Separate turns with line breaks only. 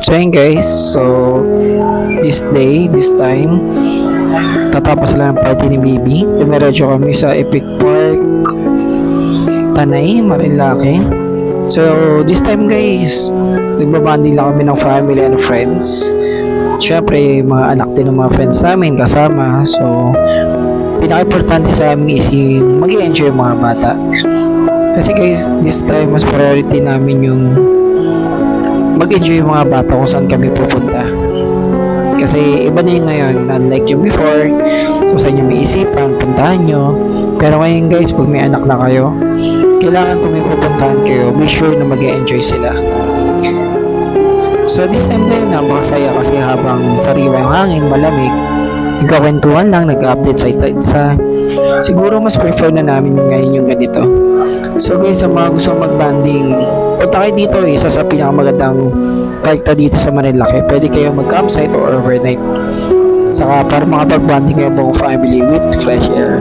So yun guys, so this time, tatapos lang ang party ni Bibi. Dumiretso kami sa Epic Park, Tanay, Marilake. So this time guys, nagbabanding lang kami ng family and friends. Siyempre, mga anak din ng mga friends namin kasama. So, pinaka-importante sa amin is yung mag-enjoy yung mga bata. Kasi guys, this time mas priority namin yung mag-enjoy yung mga bata kung saan kami pupunta. Kasi iba na yung ngayon, unlike yung before, kung saan yung may isipan, puntahan nyo. Pero ngayon guys, pag may anak na kayo, kailangan kung may pupuntahan kayo, make sure na mag-enjoy sila. So this time din, napakasaya kasi habang sariwa yung hangin, malamig, nagkakwentuhan lang, nag-update sa isa. Siguro mas prefer na namin ngayon yung ganito. So guys, sa mga gusto mag-banding, punta kayo dito, isa sa pinakamagandang park dito sa Marilake. Pwede kayo mag-campsite or overnight. Saka para makapag-banding kayo buong family with fresh air.